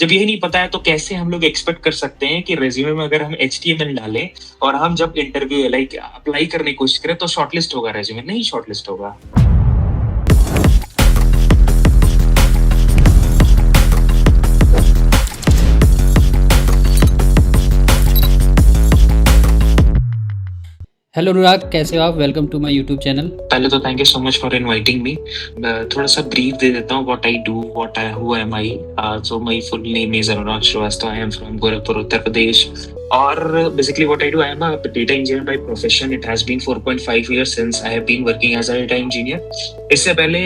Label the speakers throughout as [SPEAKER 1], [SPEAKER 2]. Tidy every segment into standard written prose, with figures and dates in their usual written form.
[SPEAKER 1] जब यही नहीं पता है तो कैसे हम लोग एक्सपेक्ट कर सकते हैं कि रिज्यूमे में अगर हम एचटीएमएल डालें और हम जब इंटरव्यू लाइक अप्लाई करने की कोशिश करें तो शॉर्टलिस्ट होगा, रिज्यूमे नहीं शॉर्टलिस्ट होगा।
[SPEAKER 2] हेलो अनुराग, कैसे हो आप? Welcome to my YouTube channel.
[SPEAKER 1] पहले तो thank you so much for inviting me. थोड़ा सा ब्रीफ दे देता हूँ what I do, what I who am I. So my full name is Anurag Srivastava, I am from Gorakhpur, Uttar Pradesh. और basically what I do, I am a data engineer by profession. It has been 4.5 years since I have been working as a data engineer. इससे पहले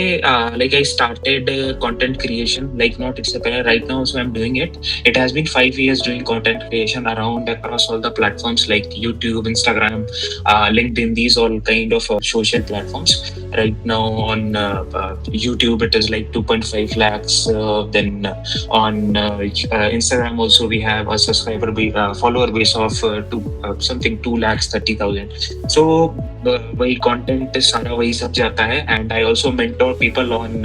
[SPEAKER 1] like I started content creation, like not इससे पहले, right now so I am doing it. It has been 5 years doing content creation around across all the platforms like YouTube, Instagram, LinkedIn. These all kind of social platforms. Right now on YouTube it is like 2.5 lakhs. Then on Instagram also we have a follower base of something 2 lakhs 30,000. So वही content सारा वही सब जाता है। And I also mentor people on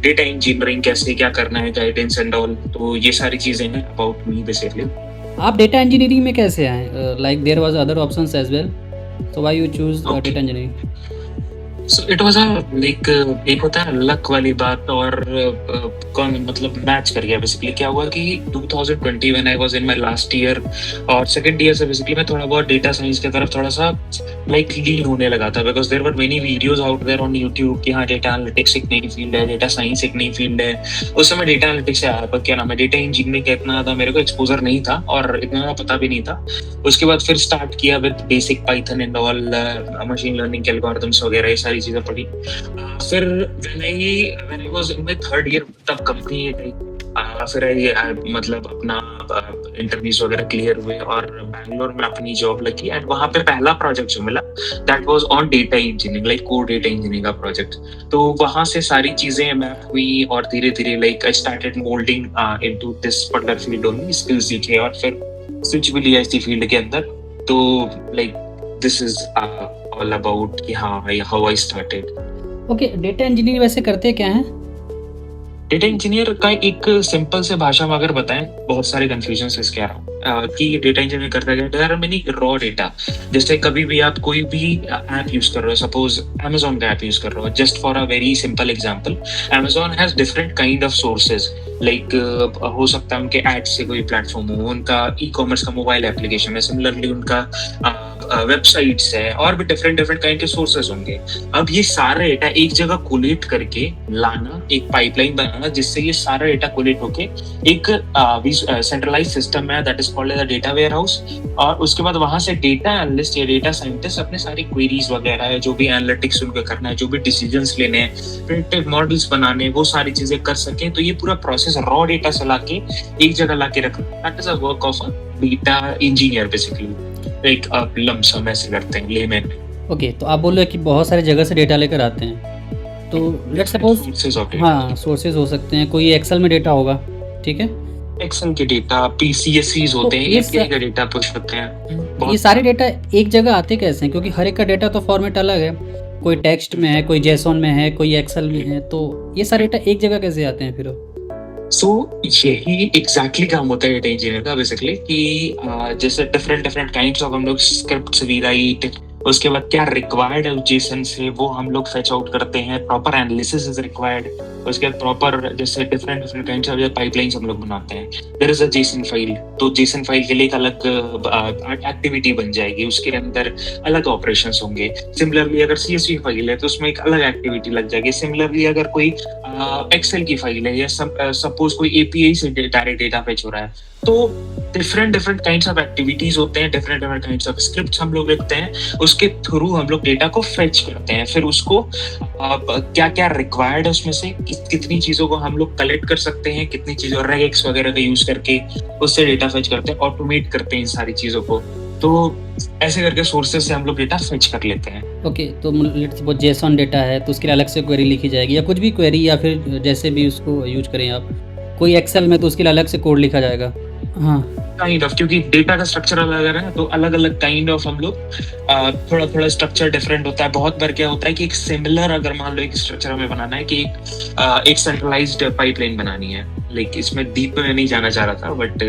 [SPEAKER 1] data engineering, कैसे क्या करना है, guidance and all। तो ये सारी चीजें हैं about me basically।
[SPEAKER 2] आप डेटा इंजीनियरिंग में कैसे आए? Like there was other options as well, so why you choose data engineering?
[SPEAKER 1] So it was a like एक होता है लक वाली बात और कौन मतलब मैच कर गया। बेसिकली क्या हुआ कि 2020 when I was in my last year और सेकंड ईयर से बेसिकली मैं थोड़ा बहुत डेटा साइंस की तरफ थोड़ा सा लाइक लीन होने लगा था, because there were many videos out there on YouTube कि हाँ डेटा एनालिटिक्स एक नई फील्ड है, डेटा साइंस एक नई फील्ड है। उस समय डेटा एनालिटिक्स से पर क्या नाम है, डेटा इंजीनियरिंग का इतना ज्यादा मेरे को एक्सपोजर नहीं था और इतना ज्यादा पता भी नहीं था। उसके बाद फिर स्टार्ट किया with basic Python and all, machine learning के एल्गोरिथम्स वगैरह ये सारी चीजें पढ़ी। फिर when I was in my third year तब कंपनी गई। फिर मतलब अपना इंटरव्यूज वगैरह क्लियर हुए और बैंगलोर में अपनी जॉब लगी। एंड वहां पे पहला प्रोजेक्ट जो मिला that was on data engineering, like core data engineering का प्रोजेक्ट। तो वहां से सारी चीजें मैप हुई और धीरे धीरे like I started moulding into this particular field, only skills सीखे और फिर स्विच भी लिया इसी फील्ड के अंदर। तो like this is all about कि हाँ how I started.
[SPEAKER 2] Okay, data engineering वैसे करते क्या हैं?
[SPEAKER 1] डेटा इंजीनियर का एक सिंपल से भाषा में अगर बताएं, बहुत सारे कंफ्यूजन इसके आ रहा हूँ कि डेटा इंजीनियर करता है। There are many raw data. जैसे कभी भी आप कोई भी ऐप यूज कर रहे हो, सपोज Amazon का ऐप यूज कर रहे हो, just for a very simple example, Amazon has different kind of sources. Like हो सकता है उनके एड्स से कोई प्लेटफॉर्म हो, उनका ई कॉमर्स का मोबाइल एप्लीकेशन है, सिमिलरली उनका वेबसाइट्स है, और भी डिफरेंट डिफरेंट काइंड के सोर्सेज होंगे। अब ये सारा डेटा एक जगह कोलेट करके लाना, एक पाइपलाइन बनाना जिससे ये सारा डेटा कोलेट होके एक सेंट्रलाइज सिस्टम है that is called as data warehouse. और उसके बाद वहां से डेटा एनालिस्ट या डेटा साइंटिस्ट अपने सारी क्वेरीज वगैरह है, जो भी एनालिटिक्स उनको करना है, जो भी डिसीजंस लेने हैं, प्रिडिक्टिव मॉडल्स बनाने, वो सारी चीजें कर सके। तो ये पूरा प्रोसेस रॉ डेटा से लाके एक जगह लाके रखना, that is a work of a data engineer basically. एक लमसम ऐसे करते हैं लेमैन।
[SPEAKER 2] ओके, तो आप बोल रहे हैं कि बहुत सारी जगह से डेटा लेकर आते हैं, तो लेट्स सपोज हाँ सोर्सेज हो सकते हैं, कोई एक्सेल में डेटा होगा, ठीक है?
[SPEAKER 1] एक्सेल के डेटा, पीसीएसवीज होते हैं, एपीआई का डेटा पुश होते हैं।
[SPEAKER 2] ये सारे डेटा एक जगह आते कैसे हैं? क्योंकि हर एक का डेटा तो फॉर्मेट अलग है, कोई टेक्स्ट में है, कोई जेसॉन में है, कोई एक्सेल में है, तो ये सारे डेटा एक जगह कैसे आते हैं फिर?
[SPEAKER 1] सो यही एग्जैक्टली काम होता है डेटा इंजीनियर का बेसिकली कि जैसे डिफरेंट डिफरेंट काइंड्स ऑफ हम लोग स्क्रिप्ट्स वी राइट, उसके बाद क्या रिक्वायर्ड है जेसन से वो हम लोग फेच आउट करते हैं, प्रॉपर एनालिसिस इज रिक्वायर्ड। उसके बाद प्रॉपर जैसे different different kinds of pipelines हम लोग बनाते हैं। There is a JSON file, तो जेसन फाइल के लिए एक अलग एक्टिविटी बन जाएगी, उसके अंदर अलग ऑपरेशंस होंगे। सिमिलरली अगर सीएसवी फाइल है तो उसमें एक अलग एक्टिविटी लग जाएगी। सिमिलरली अगर कोई एक्सेल की फाइल है या सपोज कोई एपीआई से डायरेक्ट डेटा फेच हो रहा है, तो different different kinds of activities होते हैं, different different kinds of scripts हम लोग लिखते हैं, उसके थ्रू हम लोग डेटा को फेच करते हैं। फिर उसको क्या क्या रिक्वायर्ड है उसमें से कितनी चीजों को हम लोग कलेक्ट कर सकते हैं, कितनी चीजों रेगेक्स वगैरह का यूज करके उससे डेटा फेच करते हैं, ऑटोमेट करते हैं इन सारी चीजों को। तो ऐसे करके सोर्सेज से हम लोग डेटा फेच कर लेते हैं।
[SPEAKER 2] ओके, तो लेट्स सपोज जेसॉन डेटा है तो उसके लिए अलग से क्वेरी लिखी जाएगी, या कुछ भी क्वेरी, या फिर जैसे भी उसको यूज करें आप, कोई एक्सेल में तो उसके लिए अलग से कोड लिखा जाएगा। हाँ,
[SPEAKER 1] काइंड ऑफ, क्योंकि डेटा का स्ट्रक्चर अलग है तो अलग अलग काइंड ऑफ हम लोग थोड़ा थोड़ा स्ट्रक्चर डिफरेंट होता है। बहुत बार क्या होता है कि एक सिमिलर, अगर मान लो एक स्ट्रक्चर हमें बनाना है कि एक सेंट्रलाइज्ड पाइपलाइन बनानी है, लाइक इसमें डीप में मैं नहीं जाना चाह रहा था, but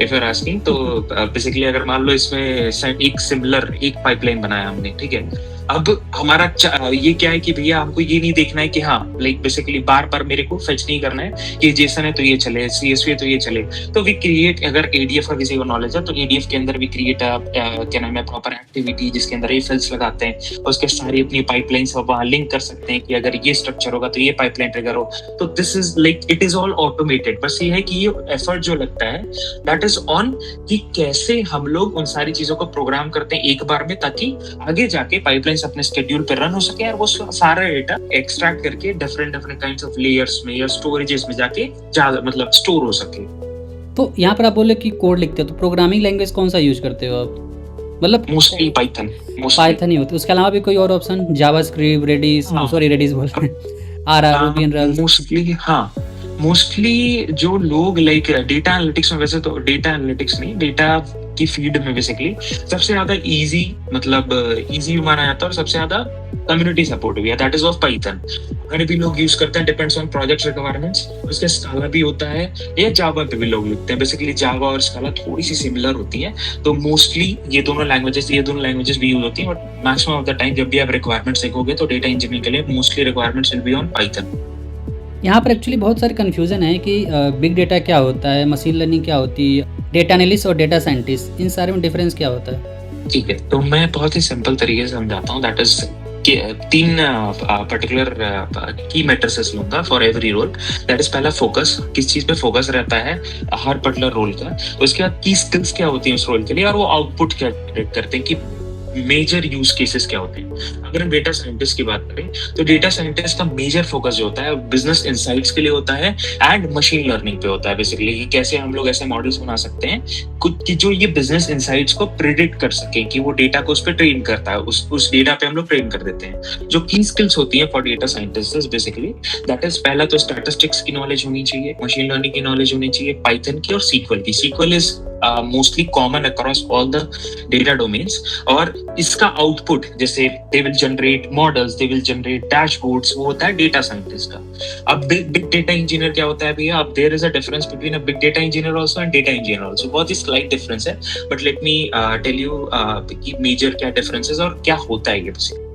[SPEAKER 1] if you are asking तो बेसिकली अगर मान लो इसमें एक सिमिलर एक पाइपलाइन बनाया हमने, ठीक है। अब हमारा ये क्या है कि भैया हमको ये नहीं देखना है कि हाँ लाइक बेसिकली बार बार मेरे को फेच नहीं करना है कि जेसन है तो ये चले, सीएसवी है तो ये चले। तो वी क्रिएट, अगर एडीएफ का किसी को नॉलेज है तो एडीएफ के अंदर भी क्रिएट क्या नाम है प्रॉपर एक्टिविटी जिसके अंदर ये फिल्स लगाते हैं, उसके सारी अपनी पाइपलाइंस वहां लिंक कर सकते हैं कि अगर ये स्ट्रक्चर होगा तो ये पाइपलाइन ट्रिगर हो। तो this is like it is all automated. बस ये है कि ये एफर्ट जो लगता है दैट इज ऑन कि कैसे हम लोग उन सारी चीजों को प्रोग्राम करते हैं एक बार में, ताकि आगे जाके पाइपलाइन अपने स्केड्यूल पे रन हो सके और वो सारा डेटा एक्सट्रैक्ट करके different different kinds of layers में या स्टोरेजेस में जाके मतलब स्टोर हो सके।
[SPEAKER 2] तो यहाँ पर आप बोले कि कोड लिखते हो, तो प्रोग्रामिंग लैंग्वेज कौन सा यूज करते हो आप? मतलब
[SPEAKER 1] मोस्टली पाइथन
[SPEAKER 2] ही होती है, उसके अलावा भी कोई और option? JavaScript, Redis, sorry Redis बोल रहे हैं, R Ruby on Rails?
[SPEAKER 1] Mostly हाँ, मोस्टली जो लोग लाइक डेटा एनालिटिक्स में, वैसे तो डेटा एनालिटिक्स नहीं, डेटा की फील्ड में बेसिकली सबसे ज्यादा इजी मतलब इजी माना जाता है और सबसे ज्यादा कम्युनिटी सपोर्ट भी है, दैट इज ऑफ पाइथन। अगर भी लोग यूज करते हैं, डिपेंड्स ऑन प्रोजेक्ट रिक्वायरमेंट्स। उसके स्काला भी होता है या जावा पे भी लोग लिखते हैं। बेसिकली जावा और स्काला थोड़ी सी सिमिलर होती है, तो मोस्टली ये दोनों लैंग्वेजेस भी यूज होती है। But maximum of the time जब भी आप रिक्वायरमेंट्स देखोगे तो डेटा इंजीनियरिंग के लिए mostly requirements will be on Python.
[SPEAKER 2] यहाँ पर एक्चुअली बहुत सारे कन्फ्यूजन है कि बिग डेटा क्या होता है, मशीन लर्निंग क्या होती है, डेटा एनालिस्ट और डेटा साइंटिस्ट, इन सारे में डिफरेंस क्या होता है?
[SPEAKER 1] ठीक है, तो मैं बहुत ही सिंपल तरीके से समझाता हूँ। दैट इज तीन पर्टिकुलर की मैट्रिसेस लूंगा for every role. That is पहला फोकस, किस चीज पे फोकस रहता है हर पर्टिकुलर रोल का। उसके बाद की स्किल्स क्या होती है उस रोल के लिए, और वो आउटपुट क्या करते हैं कि मेजर यूज केसेस क्या होते हैं। अगर हम डेटा साइंटिस्ट की बात करें तो डेटा साइंटिस्ट का मेजर फोकस जो होता है बिजनेस इनसाइट्स के लिए होता है एंड मशीन लर्निंग पे होता है। बेसिकली कि कैसे हम लोग ऐसे मॉडल्स बना सकते हैं कि जो ये बिजनेस इनसाइट्स को प्रिडिक्ट कर सके, कि वो डेटा को उस पर ट्रेन करता है, उस डेटा पे हम लोग ट्रेन कर देते हैं। जो की स्किल्स होती है for data scientist basically that is, पहला तो स्टैटिस्टिक्स की नॉलेज होनी चाहिए, मशीन लर्निंग की नॉलेज होनी चाहिए, पाइथन की और सीक्वल की। SQL is mostly common across all the data domains. और इसका आउटपुट जैसे they will generate models, they will generate dashboards, वो होता है डेटा साइंटिस्ट का। अब बिग डेटा इंजीनियर क्या होता है भैया? अब there is a difference between a big data engineer also and data engineer also. बहुत ही स्लाइट डिफरेंस है, but let me tell you कि मेजर क्या डिफरेंसेस और क्या होता है ये बेसिकली।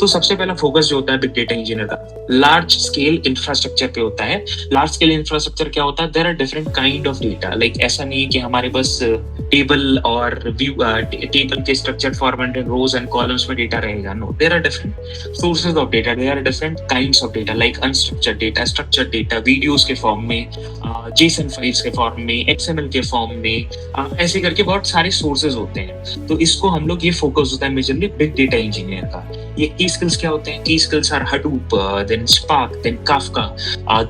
[SPEAKER 1] तो सबसे पहला फोकस जो होता है बिग डेटा इंजीनियर का लार्ज स्केल इंफ्रास्ट्रक्चर पे होता है। लार्ज स्केल इंफ्रास्ट्रक्चर क्या होता है? There are different kind of data. Like ऐसा नहीं है कि हमारे बस टेबल और व्यू टेबल के structure format and rows and columns में डेटा रहेगा। No, there are different sources of data, there are different kinds of data, like unstructured data, structured data, videos के फॉर्म में, जेसन फाइल्स के form में, XML के form में, ऐसे करके बहुत सारे सोर्सेज होते हैं। तो इसको हम लोग, ये फोकस होता है मेजरली बिग डेटा इंजीनियर का। ये की स्किल्स क्या होते हैं? Key skills are Hadoop, then Spark, then Kafka.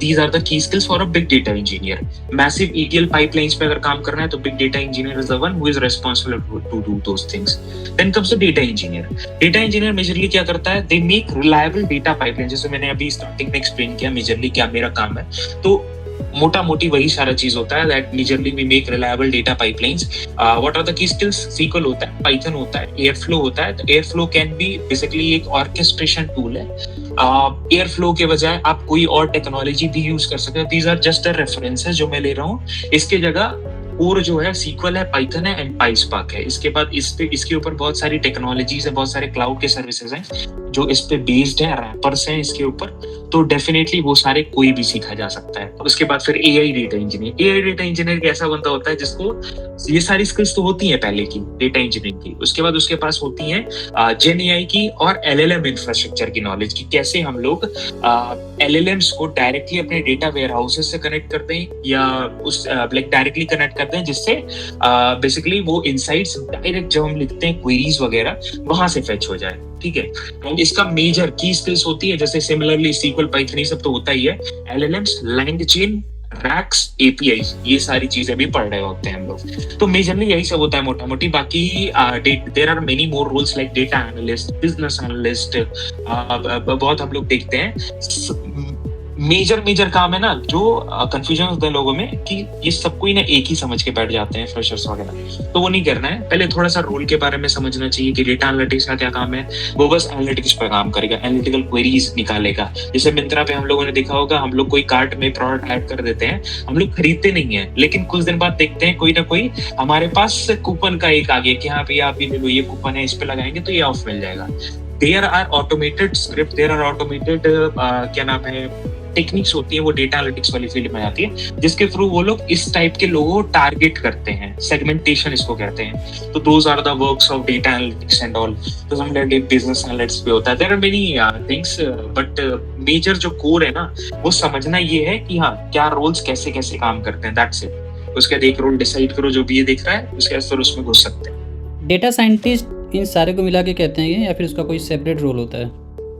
[SPEAKER 1] These are the key skills for a big data engineer. Massive ETL pipelines पे अगर काम करना है तो big data engineer is the one who is responsible to do those things. Then comes the data engineer. Data engineer majorly क्या करता है? They make reliable data pipelines. जैसे मैंने अभी स्टार्टिंग में एक्सप्लेन किया majorly क्या मेरा काम है, तो मोटा मोटी वही सारा चीज होता है। That majorly we make reliable data pipelines. What are the key skills? SQL होता है, पाइथन होता है, एयरफ्लो होता है। तो एयरफ्लो कैन बी बेसिकली एक ऑर्केस्ट्रेशन टूल है। एयरफ्लो के बजाय आप कोई और टेक्नोलॉजी भी यूज कर सकते हो। These are just the references जो मैं ले रहा हूँ। इसके जगह और जो है सीक्वल है, पाइथन है एंड पाइस्पार्क है। इसके बाद इसके ऊपर बहुत सारी टेक्नोलॉजीज है, बहुत सारे क्लाउड के सर्विसेज हैं जो इस पे बेस्ड है, रैपर्स हैं इसके ऊपर। तो डेफिनेटली वो सारे कोई भी सीखा जा सकता है। उसके बाद फिर एआई डेटा इंजीनियर कैसा बंदा होता है जिसको ये सारी स्किल्स तो होती हैं पहले की डेटा इंजीनियरिंग की, उसके बाद उसके पास होती है जेन एआई की और एलएलएम इंफ्रास्ट्रक्चर की नॉलेज, की कैसे हम लोग एलएलएम्स को डायरेक्टली अपने डेटा वेयर हाउसेस से कनेक्ट करते हैं या उस लाइक डायरेक्टली कनेक्ट करते हैं, जिससे बेसिकली वो इनसाइट्स डायरेक्ट जब हम लिखते हैं क्वेरीज वगैरह वहां से फेच हो जाए। ठीक है, तो इसका मेजर की स्किल्स होती है जैसे सिमिलरली सीक्वल, पाइथन, ये सब तो होता ही है। एलएलएम्स, LangChain, रैक्स, एपीआईज, ये सारी चीजें भी पढ़ रहे होते हैं हम लोग। तो मेजरली यही सब होता है मोटा मोटी। बाकी there are many more roles like data analyst, business analyst, बहुत हम लोग देखते हैं। मेजर काम है ना, जो कंफ्यूजन होता है लोगों में कि ये सब कोई ना एक ही समझ के बैठ जाते हैं फ्रेशर्स वगैरह, तो वो नहीं करना है। पहले थोड़ा सा रोल के बारे में समझना चाहिए कि डेटा एनालिटिक्स का क्या काम है। वो बस एनालिटिक्स पर काम करेगा, एनालिटिकल क्वेरीज निकालेगा। जैसे मिंत्रा पे हम लोगों ने देखा होगा, हम लोग कोई कार्ट में प्रोडक्ट ऐड कर देते हैं, हम लोग खरीदते नहीं है, लेकिन कुछ दिन बाद देखते हैं कोई ना कोई हमारे पास कूपन का एक आ गया कि हाँ भैया आप भी ले लो, ये कूपन है, इस पे लगाएंगे तो ये ऑफ मिल जाएगा। There are automated script, there are automated क्या नाम है, टेक्निक्स होती है, वो डेटा एनालिटिक्स वाली फील्ड में आती है, जिसके थ्रू वो लोग इस टाइप के लोगों को टारगेट करते हैं। सेगमेंटेशन इसको कहते हैं। तो those are the works of data analytics and all. तो सिमिलरली बिजनेस एनालिटिक्स भी होता है। There are many things, but major जो कोर है ना, वो समझना ये है कि हाँ क्या रोल्स कैसे कैसे काम करते हैं, दैट्स इट। उसके बाद एक रोल डिसाइड करो जो भी ये देख रहा है, उसके बाद फिर उसमें घुस सकते हैं।
[SPEAKER 2] डेटा साइंटिस्ट इन सारे को मिला के कहते हैं ये, या फिर उसका कोई सेपरेट रोल होता है?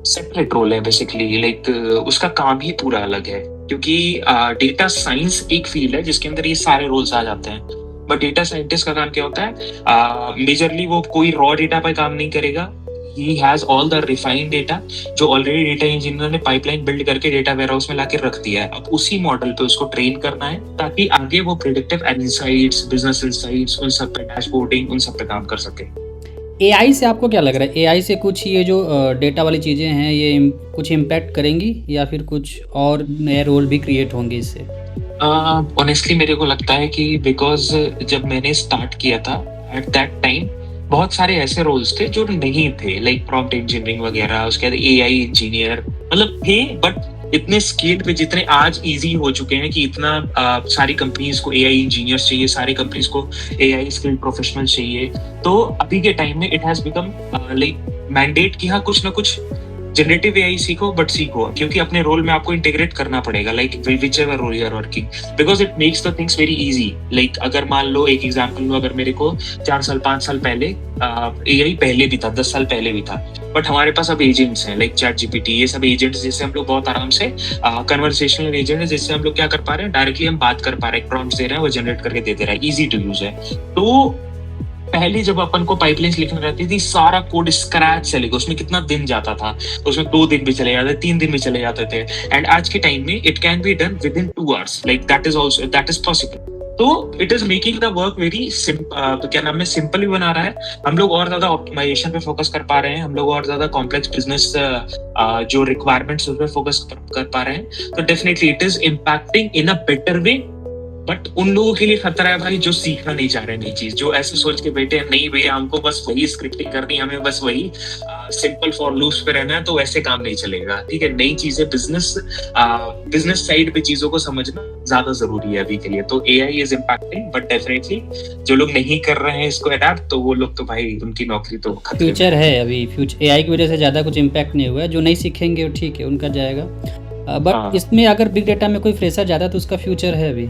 [SPEAKER 1] सेपरेट रोल है बेसिकली, लाइक उसका काम ही पूरा अलग है, क्योंकि डेटा साइंस एक फील्ड है जिसके अंदर ये सारे रोल्स आ जाते हैं। बट डेटा साइंटिस्ट का काम क्या होता है, मेजरली वो कोई रॉ डेटा पर काम नहीं करेगा। He has all the refined data, जो ऑलरेडी डेटा इंजीनियर ने पाइपलाइन बिल्ड करके डेटा वेयरहाउस में लाके रख दिया है। अब उसी मॉडल पे उसको ट्रेन करना है, ताकि आगे वो प्रेडिक्टिव इनसाइट्स, बिजनेस इनसाइट्स, उन सब पे डैशबोर्डिंग, उन सब पे काम कर सके।
[SPEAKER 2] एआई से आपको क्या लग रहा है? एआई से कुछ ये जो डेटा वाली चीज़ें हैं ये कुछ इम्पैक्ट करेंगी, या फिर कुछ और नए रोल भी क्रिएट होंगे इससे?
[SPEAKER 1] ऑनेस्टली मेरे को लगता है कि बिकॉज जब मैंने स्टार्ट किया था एट दैट टाइम, बहुत सारे ऐसे रोल्स थे जो नहीं थे, लाइक प्रॉम्प्ट इंजीनियरिंग वगैरह, उसके बाद एआई इंजीनियर, मतलब थे, बट इतने स्केल पे जितने आज इजी हो चुके हैं कि इतना सारी कंपनीज को एआई इंजीनियर्स चाहिए, सारी कंपनीज को एआई स्किल्ड प्रोफेशनल चाहिए। तो अभी के टाइम में it has become like mandate कि हाँ कुछ ना कुछ जनरेटिव एआई सीखो, बट सीखो, क्योंकि अपने रोल में आपको इंटीग्रेट करना पड़ेगा, like whichever role you are working, because it makes the things very easy. Like अगर मान लो एक एग्जांपल लो, अगर मेरे को 4 साल 5 साल पहले एआई पहले भी था, 10 साल पहले भी था, बट हमारे पास अब एजेंट्स हैं, लाइक चैट जीपीटी, ये सब एजेंट्स जिससे हम लोग बहुत आराम से कन्वर्सेशनल एजेंट है, जिससे हम लोग क्या कर पा रहे हैं, डायरेक्टली हम बात कर पा रहे हैं, प्रॉम्प्ट्स दे रहे हैं, वो जनरेट करके दे रहा है, इजी टू यूज है। तो पहले जब अपन को पाइपलाइंस लिखनी रहती थी, सारा कोड स्क्रैच से लिखो, उसमें कितना दिन जाता था, उसमें 2 दिन भी चले जाते, 3 दिन भी चले जाते थे। एंड आज के टाइम में it can be done within 2 hours, like that is possible. तो it is making the work very क्या नाम है, सिंपल भी बना रहा है। हम लोग और ज्यादा ऑप्टिमाइजेशन पे फोकस कर पा रहे हैं, हम लोग और ज्यादा कॉम्प्लेक्स बिजनेस जो रिक्वायरमेंट्स उस पर फोकस कर पा रहे हैं। तो definitely it is impacting in a better way. But उन लोगों के लिए खतरा है भाई, जो सीखना नहीं चाह रहे नई चीज, जो ऐसे सोच के बैठे हैं नहीं भैया हमको बस वही स्क्रिप्टिंग करनी है, हमें बस वही सिंपल फॉर लूप्स पे रहना है, तो वैसे काम नहीं चलेगा। ठीक है, नई चीजें, बिजनेस साइड पे चीजों को समझना ज्यादा जरूरी है अभी के लिए। तो AI is impacting, but definitely जो लोग नहीं कर रहे हैं इसको अडैप्ट, तो वो लोग तो भाई उनकी नौकरी तो खतरे में
[SPEAKER 2] फ्यूचर है अभी, फ्यूचर एआई की वजह से ज़्यादा कुछ इम्पैक्ट नहीं हुआ है। जो नहीं सीखेंगे वो ठीक है, उनका जाएगा। बट
[SPEAKER 1] हाँ।
[SPEAKER 2] इसमें अगर बिग डेटा में कोई फ्रेशर जाता है तो उसका फ्यूचर है अभी।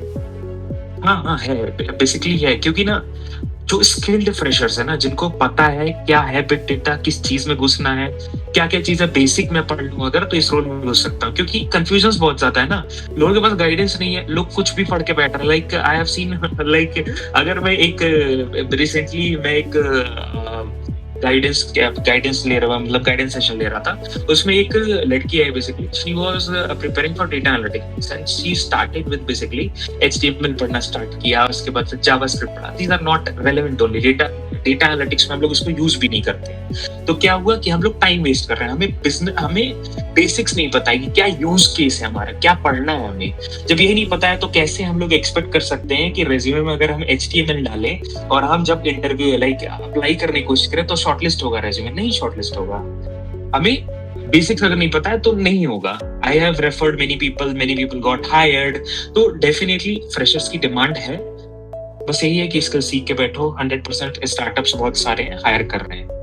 [SPEAKER 1] हाँ है, बेसिकली है, क्योंकि ना जो स्किल्ड फ्रेशर्स है ना, जिनको पता है क्या है बिग डेटा, किस चीज में घुसना है, क्या क्या चीजें बेसिक में पढ़ लूं अगर, तो इस रोल में घुस सकता हूँ। क्योंकि कंफ्यूजन बहुत ज्यादा है ना, लोगों के पास गाइडेंस नहीं है, लोग कुछ भी पढ़ के बैठ रहे हैं। Like I have seen, like अगर मैं एक रिसेंटली मैं एक गाइडेंस ले रहा, मतलब गाइडेंस सेशन ले रहा था, उसमें एक लड़की है, basically she was preparing for data analytics and she started with basically HTML पढ़ना स्टार्ट किया, उसके बाद फिर जावास्क्रिप्ट पढ़ा। These are not relevant only, data analytics में हम लोग इसको यूज भी नहीं करते। तो क्या हुआ कि हम लोग टाइम वेस्ट कर रहे हैं, हमें बेसिक्स नहीं पता है कि क्या यूज केस है हमारा, क्या पढ़ना है हमें। जब यही नहीं पता है तो कैसे हम लोग एक्सपेक्ट कर सकते हैं कि रेज्यूमे में अगर हम एचटीएमएल डालें और हम जब इंटरव्यू लाइक अप्लाई करने की कोशिश करें तो शॉर्टलिस्ट होगा, रेज्यूमे नहीं शॉर्टलिस्ट होगा। हमें बेसिक्स अगर नहीं पता है तो नहीं होगा। I have referred many people got hired. तो डेफिनेटली फ्रेशर्स की डिमांड है, बस यही है कि स्किल सीख के बैठो। 100% स्टार्टअप्स बहुत सारे हैं, हायर कर रहे हैं।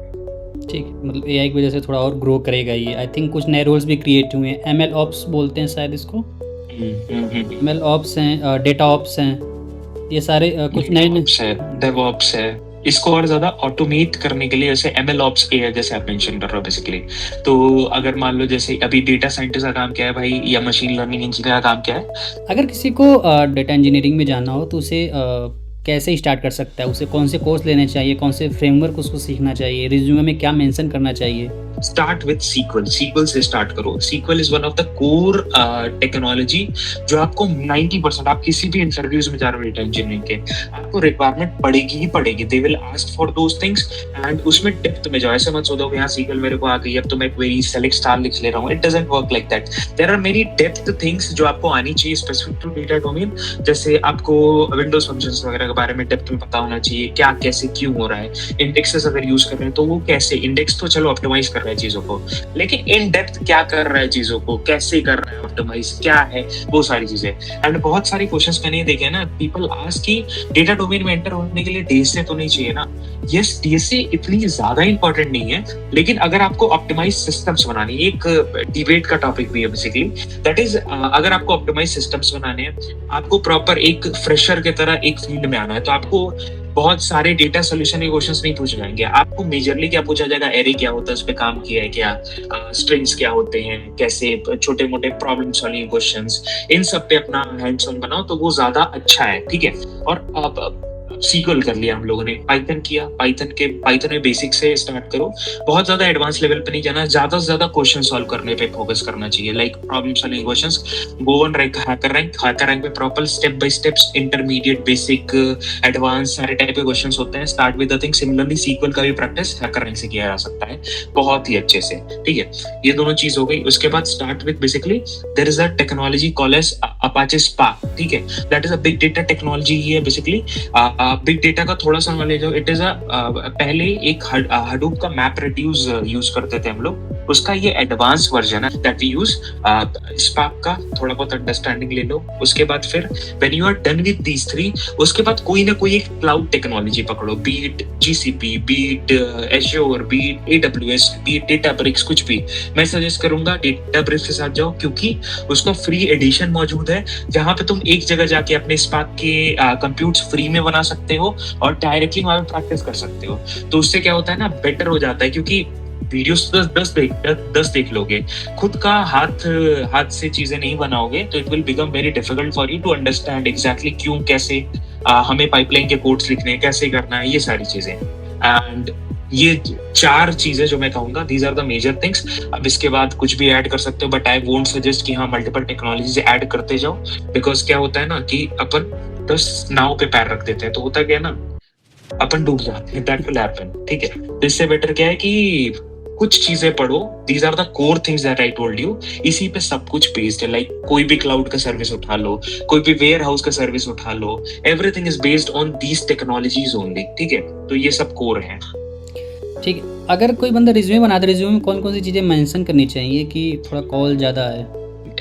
[SPEAKER 2] ठीक, मतलब एआई की वजह से थोड़ा और ग्रो करेगा ये। आई थिंक कुछ नए रोल्स भी क्रिएट हुए हैं, एमएल ऑप्स बोलते हैं शायद इसको, एमएल ऑप्स हैं, डेटा ऑप्स हैं, ये सारे कुछ नए
[SPEAKER 1] डेवऑप्स है। इसको और ज्यादा ऑटोमेट करने के लिए, जैसे एमएल ऑप्स है, जैसे आप मेंशन कर रहे हो बेसिकली। तो अगर मान लो जैसे अभी डेटा साइंटिस्ट का काम क्या है भाई, या मशीन लर्निंग इंजीनियर का काम क्या है?
[SPEAKER 2] अगर किसी को डेटा इंजीनियरिंग में जाना हो तो उसे कैसे स्टार्ट कर सकता है? उसे कौन से कोर्स लेने चाहिए? कौन से फ्रेमवर्क उसको सीखना चाहिए? रिज्यूमे में क्या मेंशन करना चाहिए?
[SPEAKER 1] Start with SQL. सीक्वल से स्टार्ट करो। SQL is one of the core technology जो आपको 90% आप किसी भी इंटरव्यूज में जा रहे हो डेटा इंजीनियरिंग के, आपको रिक्वायरमेंट पड़ेगी ही पड़ेगी। They will ask for those things and उसमें डेप्थ में जाओ। ऐसे मत सोचो कि यहाँ सीक्वल मेरे को आ गई, अब तो मैं क्वेरी सेलेक्ट स्टार लिख ले रहा हूँ। It doesn't work like that. There are many depth things जो आपको आनी चाहिए स्पेसिफिक टू डेटा डोमेन। जैसे आपको विंडोज फंक्शंस वगैरह के बारे में डेप्थ में पता होना चाहिए, क्या कैसे क्यों हो रहा है। इंडेक्सेस अगर यूज कर रहे हैं तो वो कैसे, इंडेक्स तो चलो ऑप्टिमाइज कर रहे हैं चीजों को, लेकिन इन डेप्थ क्या कर रहा है चीजों को, कैसे कर रहा है ऑप्टिमाइज, क्या है वो सारी चीजें। एंड बहुत सारी क्वेश्चंस मैंने देखे ना, पीपल आस्क कि डेटा डोमेन में एंटर होने के लिए डीएसए तो नहीं चाहिए ना। यस, डीएसए इतनी ज्यादा इंपॉर्टेंट नहीं है, लेकिन अगर आपको ऑप्टिमाइज सिस्टम्स बनानी है, एक डिबेट का टॉपिक भी है बेसिकली, दैट इज अगर आपको ऑप्टिमाइज सिस्टम्स बनाने हैं, आपको प्रॉपर एक फ्रेशर की तरह एक फील्ड में आना है, तो आपको बहुत सारे डेटा सोल्यूशन के क्वेश्चंस नहीं पूछे जाएंगे। आपको मेजरली क्या पूछा जाएगा, एरे क्या होता है, उस पर काम किया है क्या, स्ट्रिंग्स क्या होते हैं, कैसे छोटे मोटे प्रॉब्लम सॉल्विंग क्वेश्चंस, इन सब पे अपना हैंड्स ऑन बनाओ तो वो ज्यादा अच्छा है। ठीक है। और अब सीक्वल कर लिया हम लोगों ने, पाइथन किया, पाइथन में बेसिक से स्टार्ट करो, बहुत ज्यादा एडवांस लेवल पे नहीं जाना, ज्यादा से ज्यादा क्वेश्चन सॉल्व करने पे फोकस करना चाहिए, like problem solving questions. Go on rank, hacker rank पे proper step by steps, intermediate, basic, advance सारे टाइप के क्वेश्चंस होते हैं। Start with the thing. Similarly sequel का भी प्रैक्टिस हैकर रैंक से किया जा सकता है बहुत ही अच्छे से। ठीक है, ये दोनों चीज हो गई। उसके बाद start with basically there is a technology called as Apache Spark. ठीक है, that is a big data technology ही है बेसिकली। बिग डेटा का थोड़ा सा नॉलेज हो, इट इज पहले एक हडूप का मैप रेड्यूस यूज करते थे हम लोग, उसका ये एडवांस वर्जन है दैट वी यूज। स्पार्क का थोड़ा बहुत अंडरस्टैंडिंग ले लो। उसके बाद फिर when you are done with these three, उसके बाद कोई ना कोई एक क्लाउड टेक्नोलॉजी पकड़ो, be it GCP, be it Azure, be it AWS, be it Databricks, कुछ भी। मैं सजेस्ट करूंगा डेटाब्रिक्स के साथ जाओ, क्योंकि उसका फ्री एडिशन मौजूद है, जहां पे तुम एक जगह जाके अपने स्पार्क के कंप्यूट्स फ्री में बना सकते हो और डायरेक्टली वहां पे प्रैक्टिस कर सकते हो। तो उससे क्या होता है ना, बेटर हो जाता है, क्योंकि वीडियोस 10 देख लोगे, खुद का हाथ से चीजें नहीं बनाओगे तो it will become very difficult for you to understand exactly क्यों, कैसे हमें पाइपलाइन के कोड्स लिखने हैं, कैसे करना है, ये सारी चीजें। एंड ये 4 चीजें जो मैं कहूंगा, these are the major things. अब इसके बाद कुछ भी ऐड कर सकते हो, बट आई वोंट सजेस्ट कि हाँ मल्टीपल टेक्नोलॉजीज ऐड करते जाओ, बिकॉज क्या होता है ना कि अपन 10 नाव पे पैर रख देते हैं, तो होता क्या है ना, अपन डूब जाते हैं। That will happen. ठीक है, तो इससे बेटर क्या है कि कुछ चीजें पढ़ो। These are the core things that I told you. इसी पे सब कुछ बेस्ड है, लाइक कोई भी क्लाउड का सर्विस उठा लो, कोई भी वेयर हाउस का सर्विस उठा लो, everything is based on these technologies only. ठीक है, तो ये सब कोर है।
[SPEAKER 2] ठीक है, अगर कोई बंदा रिज्यूमे बनाता है, रिज्यूमे में कौन कौन सी चीज़ें मेंशन करनी चाहिए कि थोड़ा कॉल ज़्यादा है?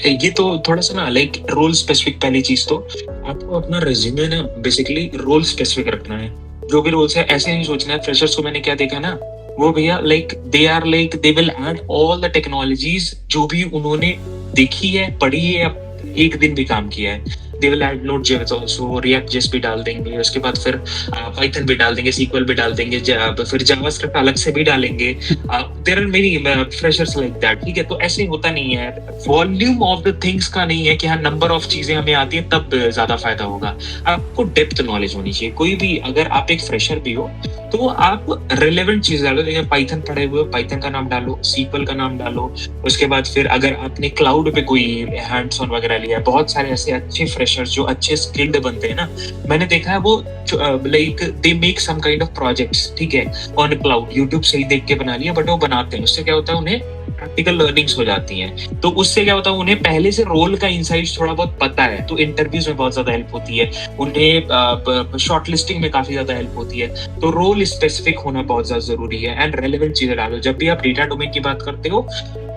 [SPEAKER 1] ये तो थोड़ा सा ना, लाइक रोल स्पेसिफिक। पहली चीज तो आपको अपना रिज्यूमे ना बेसिकली रोल स्पेसिफिक रखना है। जो भी रोल्स है, ऐसे नहीं सोचना है। फ्रेशर्स को मैंने क्या देखा ना, वो भैया like they will add all the technologies जो भी उन्होंने देखी है, पढ़ी है, या एक दिन भी काम किया है। दे विल ऐड नोड.js आल्सो, रिएक्ट.js भी डाल देंगे, उसके बाद फिर पाइथन भी डाल देंगे, सीक्वल भी डाल देंगे, फिर जावास्क्रिप्ट अलग से भी डालेंगे। There are many freshers like that. ठीक है, तो ऐसे होता नहीं है। वॉल्यूम ऑफ द थिंग्स का नहीं है कि हाँ नंबर ऑफ चीजें हमें आती है तब ज्यादा फायदा होगा। आपको डेप्थ नॉलेज होनी चाहिए। कोई भी, अगर आप एक फ्रेशर भी हो तो आप रिलेवेंट चीज डालो। जैसे पाइथन पढ़े हुए हो, पाइथन का नाम डालो, सीक्वल का नाम डालो। उसके बाद फिर अगर आपने क्लाउड पे कोई हैंड्स ऑन वगैरह लिया है, बहुत सारे ऐसे अच्छे फ्रेशर्स जो अच्छे स्किल्ड बनते हैं ना, मैंने देखा है वो like they make some kind of projects, ठीक है, ऑन क्लाउड। यूट्यूब से ही देख के बना लिया, बट वो बनाते हैं। उससे क्या होता है, उन्हें प्रैक्टिकल लर्निंग्स हो जाती हैं। तो उससे क्या होता है, उन्हें पहले से रोल का इनसाइट्स थोड़ा बहुत पता है, तो इंटरव्यूज में बहुत ज्यादा हेल्प होती है उन्हें। शॉर्टलिस्टिंग में काफी ज्यादा हेल्प होती है। तो रोल स्पेसिफिक होना बहुत ज्यादा जरूरी है एंड रेलेवेंट चीजें डालो। जब भी आप डेटा डोमेन की बात करते हो,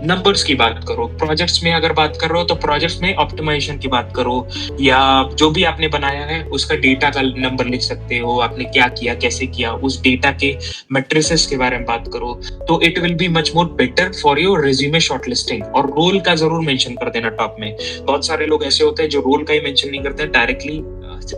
[SPEAKER 1] नंबर्स की बात करो। प्रोजेक्ट्स में अगर बात कर रहे हो तो प्रोजेक्ट्स में ऑप्टिमाइजेशन की बात करो, या जो भी आपने बनाया है उसका डेटा का नंबर लिख सकते हो, आपने क्या किया, कैसे किया, उस डेटा के मैट्रिसेस के बारे में बात करो। तो it will be much more better for your resume shortlisting. और रोल का जरूर मेंशन कर देना टॉप में। बहुत सारे लोग ऐसे होते हैं जो रोल का ही मेंशन नहीं करते हैं, डायरेक्टली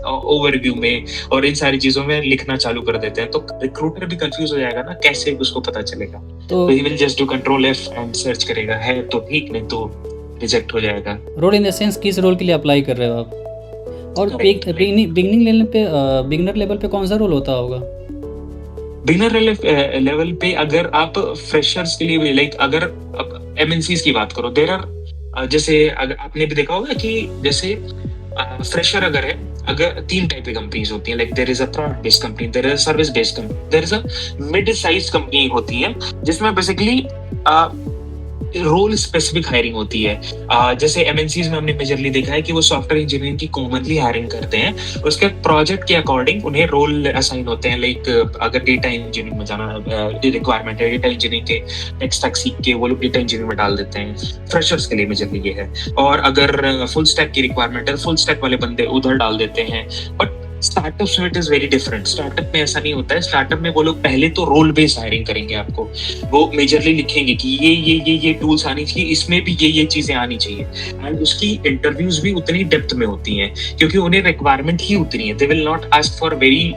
[SPEAKER 1] ओवरव्यू में और इन सारी चीजों में लिखना चालू कर देते हैं। तो रिक्रूटर भी कंफ्यूज हो जाएगा ना, कैसे उसको पता चलेगा। तो he will just do control F and search करेगा, है तो ठीक, नहीं तो रिजेक्ट हो जाएगा।
[SPEAKER 2] रोल इन द सेंस किस रोल के लिए अप्लाई कर रहे हो आप? और
[SPEAKER 1] करेक्ट, लाइक
[SPEAKER 2] बिगिनर लेवल पे कौन सा रोल होता होगा?
[SPEAKER 1] बिगिनर लेवल पे अगर आप फ्रेशर्स के लिए भी, लाइक अगर एमएनसीज की बात करो, देर आर जैसे अगर आपने भी देखा होगा कि जैसे फ्रेशर अगर है, अगर तीन टाइप की कंपनीज होती हैं, like there is a product based company, there is a service based company, there is a mid size company होती है जिसमें बेसिकली रोल स्पेसिफिक हायरिंग होती है। जैसे एमएनसीज में हमने मेजरली देखा है कि वो सॉफ्टवेयर इंजीनियरिंग की कॉमनली हायरिंग करते हैं, उसके प्रोजेक्ट के अकॉर्डिंग उन्हें रोल असाइन होते हैं। लाइक अगर डेटा इंजीनियरिंग में जाना रिक्वायरमेंट है, डेटा इंजीनियरिंग के टेक स्टैक सीख के वो लोग डेटा इंजीनियरिंग में डाल देते हैं, फ्रेशर्स के लिए मेजरली ये है। और अगर फुल स्टैक की रिक्वायरमेंट है, फुल स्टैक वाले बंदे उधर डाल देते हैं। बट स्टार्टअप्स में it is very different. Startup में ऐसा नहीं होता है। स्टार्टअप में वो लोग पहले तो रोल बेस्ड हायरिंग करेंगे आपको, वो मेजरली लिखेंगे कि ये टूल्स आनी चाहिए, इसमें भी ये चीजें आनी चाहिए, एंड उसकी इंटरव्यूज भी उतनी डेप्थ में होती हैं क्योंकि उन्हें रिक्वायरमेंट ही उतनी है। They will not ask for very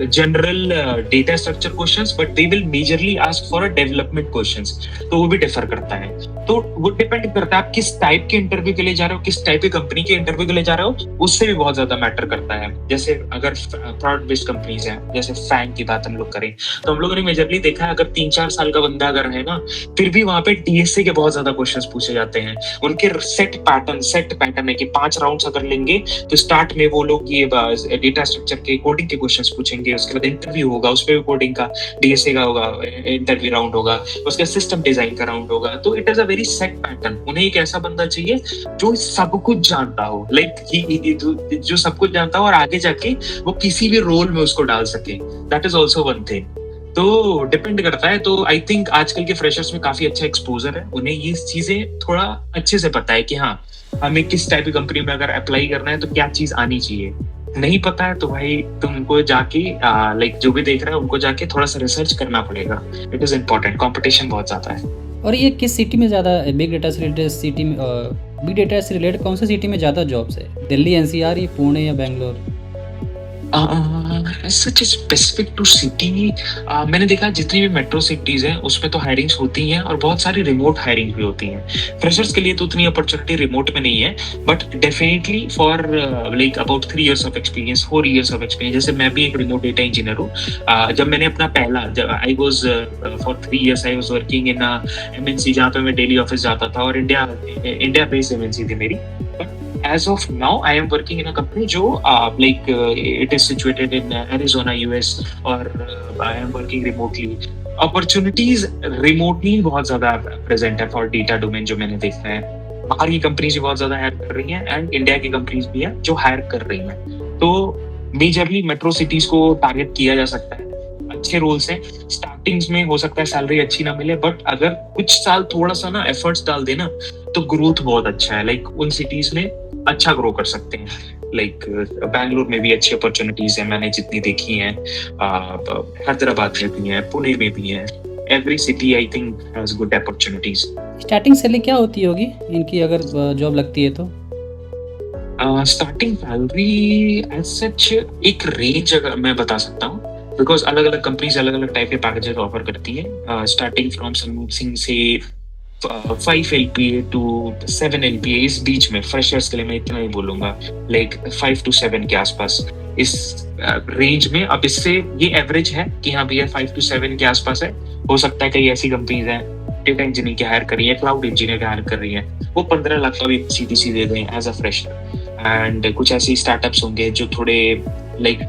[SPEAKER 1] general data structure questions, but they will majorly ask for a development questions. तो वो भी डिफर करता है। तो वो डिपेंड करता है आप किस टाइप के इंटरव्यू के लिए जा रहे हो, किस टाइप की कंपनी के इंटरव्यू के लिए जा रहे हो, उससे भी बहुत ज्यादा मैटर करता है। जैसे अगर प्रोडक्ट बेस्ड कंपनीज हैं, जैसे फैंग की बात हम लोग करें तो हम लोगों ने मेजरली देखा है, अगर 3-4 साल का बंदा अगर है ना, फिर भी वहां पे टीएसए के बहुत ज्यादा क्वेश्चंस पूछे जाते हैं। उनके सेट पैटर्न है कि 5 राउंड्स अगर लेंगे तो स्टार्ट में वो लोग ये डेटा स्ट्रक्चर के कोडिंग के क्वेश्चंस पूछेंगे, उसके बाद इंटरव्यू होगा, उसपे भी कोडिंग का डीएसए का होगा, इंटरव्यू राउंड होगा, उसके सिस्टम डिजाइन का राउंड होगा। तो it is a very set pattern. उन्हें एक ऐसा बंदा चाहिए जो सब कुछ जानता हो, लाइक जो सब कुछ जानता हो और आगे जाके वो किसी भी रोल में उसको डाल सके। That is also one thing. तो डिपेंड करता है। तो आई थिंक आजकल के फ्रेशर्स में काफी अच्छा एक्सपोजर है, उन्हें ये चीजें थोड़ा अच्छे से पता है कि हाँ हमें किस टाइप की कंपनी में अगर अप्लाई करना है तो क्या चीज आनी चाहिए। नहीं पता है तो भाई तुमको जाके लाइक जो भी देख रहा है उनको जाके थोड़ा सा रिसर्च करना पड़ेगा। इट इज इम्पोर्टेंट, कंपटीशन बहुत ज्यादा है।
[SPEAKER 2] और ये किस सिटी में ज़्यादा बिग डेटा से रिलेटेड सिटी में बिग डेटा से रिलेटेड कौन सी सिटी में ज़्यादा जॉब्स है? दिल्ली, एनसीआर, या पुणे या बैंगलोर?
[SPEAKER 1] सच स्पेसिफिक टू सिटी, मैंने देखा जितनी भी मेट्रो सिटीज हैं उसमें तो हायरिंग्स होती हैं और बहुत सारी रिमोट हायरिंग भी होती हैं। फ्रेशर्स के लिए तो उतनी अपॉर्चुनिटी रिमोट में नहीं है, but definitely for like about 3 years of experience, 4 years of experience. जैसे मैं भी एक रिमोट डेटा इंजीनियर हूँ। जब मैंने अपना पहला, जब I was for 3 years I was working in MNC जहाँ पे मैं डेली ऑफिस जाता था, और इंडिया बेस्ड एमएनसी थी मेरी। As of now, I am working in a company जो it is situated in Arizona, US, और I am working remotely. Opportunities remotely बहुत ज्यादा present है for data domain जो मैंने देखा है। बाहर की कंपनीज भी बहुत ज्यादा हायर कर रही हैं एंड इंडिया की कंपनीज भी हैं जो हायर कर रही हैं। तो मेजरली मेट्रो सिटीज को टारगेट किया जा सकता है। अच्छे रोल्स हैं। स्टार्टिंग्स में हो सकता है सैलरी अच्छी ना मिले, बट अगर कुछ साल थोड़ा सा ना एफर्ट्स डाल देना तो ग्रोथ बहुत अच्छा है। लाइक उन सिटीज में अच्छा ग्रो कर सकते हैं। लाइक बैंगलोर में भी अच्छी अपॉर्चुनिटीज है, मैंने जितनी देखी हैं। हैदराबाद में भी है, पुणे में भी है। Every city I think has good opportunities.
[SPEAKER 2] Starting salary क्या होती होगी इनकी अगर जॉब लगती है तो?
[SPEAKER 1] स्टार्टिंग सैलरी एज सच एक रेंज अगर मैं बता सकता हूँ, बिकॉज अलग अलग कंपनीज अलग अलग टाइप के पैकेजेस ऑफर करती है। स्टार्टिंग फ्रॉम समथिंग से 5 LPA to 7 LPA, इस बीच में फ्रेशर्स के लिए मैं इतना ही बोलूंगा, लाइक 5 to 7 के आसपास इस रेंज में। अब इससे ये एवरेज है कि हाँ भैया 5 to 7 के आसपास है। हो सकता है कई ऐसी कंपनीज हैं डेटा इंजीनियर की हायर कर रही है, क्लाउड इंजीनियर की हायर कर रही है, वो 15 लाख का भी सीटीसी दे दें एज अ फ्रेशर। एंड कुछ ऐसी स्टार्टअप्स होंगे जो थोड़े लाइक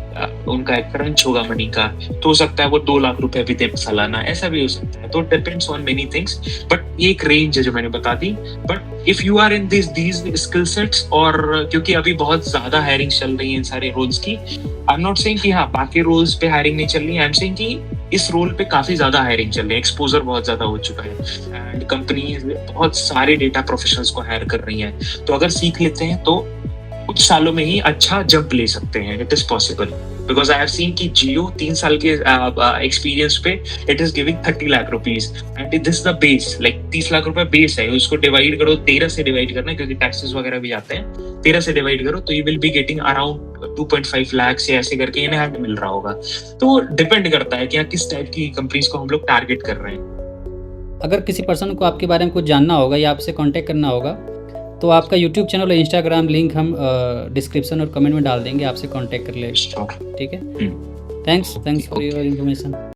[SPEAKER 1] उनका एक क्रंच होगा मनी का, तो हो सकता है वो 2 लाख रुपए भी दे सालाना, ऐसा भी हो सकता है। तो depends on many things, but ये एक रेंज है जो मैंने बता दी। But if you are in these skill sets, और क्योंकि अभी बहुत ज्यादा हायरिंग चल रही है इन सारे रोल्स की, आई एम नॉट सेइंग कि हाँ बाकी रोल्स पे हायरिंग नहीं चल रही, आई एम सेइंग कि इस रोल पे काफी ज्यादा हायरिंग चल रही है, एक्सपोजर बहुत ज्यादा हो चुका है एंड कंपनीज बहुत सारे डेटा प्रोफेशनल्स को हायर कर रही हैं। तो अगर सीख लेते हैं तो कुछ सालों में ही अच्छा जंप ले सकते हैं। It is possible, because I have seen कि जियो 3 साल के एक्सपीरियंस पे it is giving 30 lakh rupees and this the base, like 30 lakh रुपए बेस है। उसको डिवाइड करो, 13 से डिवाइड करना क्योंकि टैक्सेस वगैरह भी आते हैं, 13 से डिवाइड करो तो you will be getting around 2.5 lakh से ऐसे करके इन हैंड मिल रहा होगा। तो डिपेंड करता है कि किस टाइप की कंपनीज को हम लोग टारगेट कर रहे हैं।
[SPEAKER 2] अगर किसी पर्सन को आपके बारे में कुछ जानना होगा या आपसे कांटेक्ट करना होगा तो आपका यूट्यूब चैनल और इंस्टाग्राम लिंक हम डिस्क्रिप्शन और कमेंट में डाल देंगे, आपसे कांटेक्ट कर लेंगे।
[SPEAKER 1] श्योर।
[SPEAKER 2] ठीक है, थैंक्स फॉर योर इन्फॉर्मेशन।